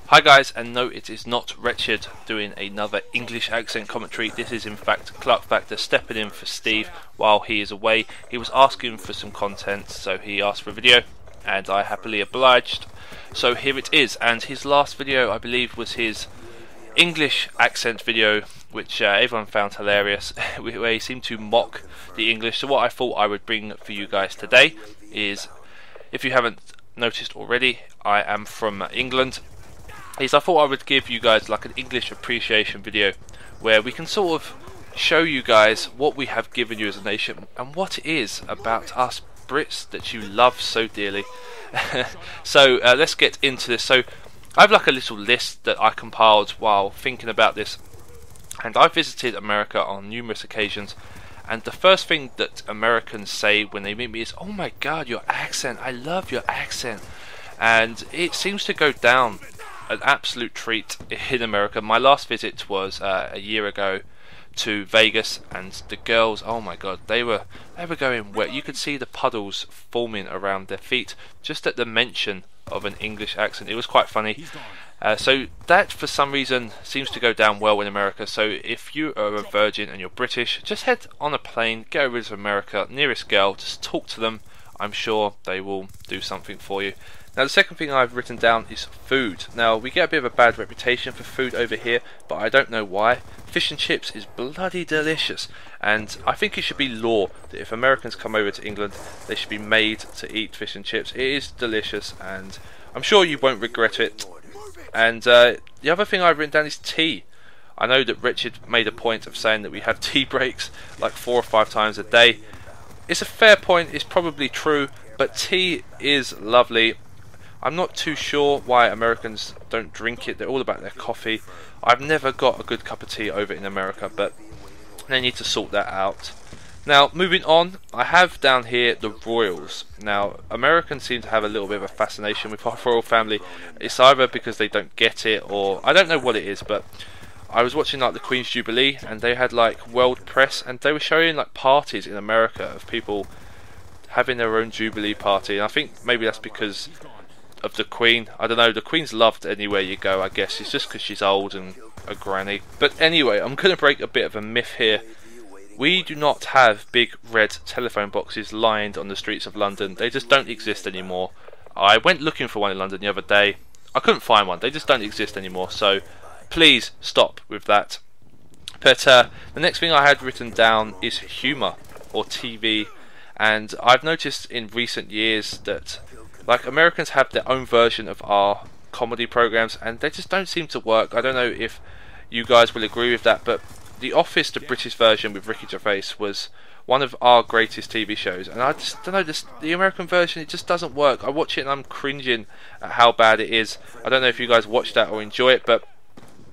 Hi guys, and no, it is not Wretched doing another English accent commentary. This is in fact ClarkFactor stepping in for Steve while he is away. He was asking for some content, so he asked for a video and I happily obliged. So here it is, and his last video I believe was his English accent video, which everyone found hilarious, where he seemed to mock the English. So what I thought I would bring for you guys today is, if you haven't noticed already, I am from England. I thought I would give you guys like an English appreciation video where we can sort of show you guys what we have given you as a nation and what it is about us Brits that you love so dearly. So let's get into this. So I have like a little list that I compiled while thinking about this, and I visited America on numerous occasions, and the first thing that Americans say when they meet me is, "Oh my god, your accent, I love your accent." And it seems to go down an absolute treat in America. My last visit was a year ago to Vegas, and the girls, oh my god, they were going wet. You could see the puddles forming around their feet just at the mention of an English accent. It was quite funny. So that for some reason seems to go down well in America. So if you are a virgin and you're British, just head on a plane, go over to America, nearest girl, just talk to them. I'm sure they will do something for you. Now the second thing I've written down is food. Now we get a bit of a bad reputation for food over here, but I don't know why. Fish and chips is bloody delicious, and I think it should be law that if Americans come over to England, they should be made to eat fish and chips. It is delicious, and I'm sure you won't regret it. And the other thing I've written down is tea. I know that Richard made a point of saying that we have tea breaks like 4 or 5 times a day. It's a fair point, it's probably true, but tea is lovely. I'm not too sure why Americans don't drink it. They're all about their coffee. I've never got a good cup of tea over in America, but they need to sort that out. Now, moving on, I have down here the royals. Now, Americans seem to have a little bit of a fascination with our royal family. It's either because they don't get it, or I don't know what it is, but I was watching like the Queen's Jubilee, and they had like world press, and they were showing like parties in America of people having their own Jubilee party. And I think maybe that's because of the Queen. I don't know, the Queen's loved anywhere you go, I guess. It's just because she's old and a granny. But anyway, I'm going to break a bit of a myth here. We do not have big red telephone boxes lined on the streets of London. They just don't exist anymore. I went looking for one in London the other day. I couldn't find one. They just don't exist anymore. So please stop with that. But the next thing I had written down is humour, or TV. And I've noticed in recent years that like Americans have their own version of our comedy programs, and they just don't seem to work. I don't know if you guys will agree with that, but The Office, the British version with Ricky Gervais, was one of our greatest TV shows, and I just don't know, the American version, it just doesn't work. I watch it and I'm cringing at how bad it is. I don't know if you guys watch that or enjoy it, but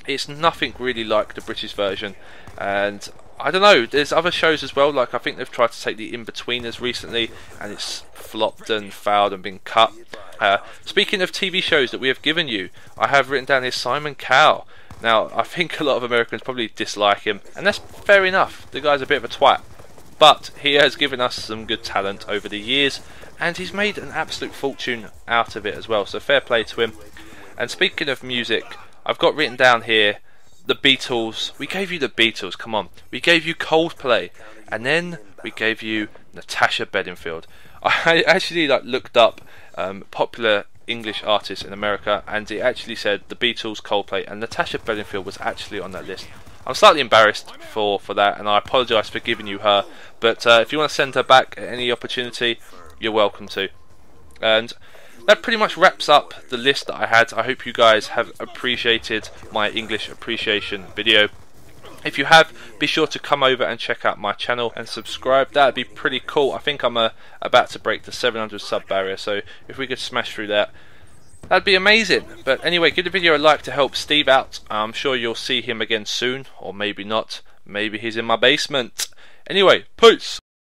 it's nothing really like the British version. And I don't know, there's other shows as well, like I think they've tried to take the In-Betweeners recently, and it's flopped and failed and been cut. Speaking of TV shows that we have given you, I have written down here Simon Cowell. Now, I think a lot of Americans probably dislike him, and that's fair enough. The guy's a bit of a twat. But he has given us some good talent over the years, and he's made an absolute fortune out of it as well, so fair play to him. And speaking of music, I've got written down here the Beatles. We gave you the Beatles, come on. We gave you Coldplay, and then we gave you Natasha Bedingfield. I actually looked up popular English artists in America, and it actually said the Beatles, Coldplay, and Natasha Bedingfield was actually on that list. I'm slightly embarrassed for that, and I apologise for giving you her, but if you want to send her back at any opportunity, you're welcome to. And that pretty much wraps up the list that I had. I hope you guys have appreciated my English appreciation video. If you have, be sure to come over and check out my channel and subscribe. That'd be pretty cool. I think I'm about to break the 700 sub barrier, so if we could smash through that, that'd be amazing. But anyway, give the video a like to help Steve out. I'm sure you'll see him again soon, or maybe not. Maybe he's in my basement. Anyway, peace!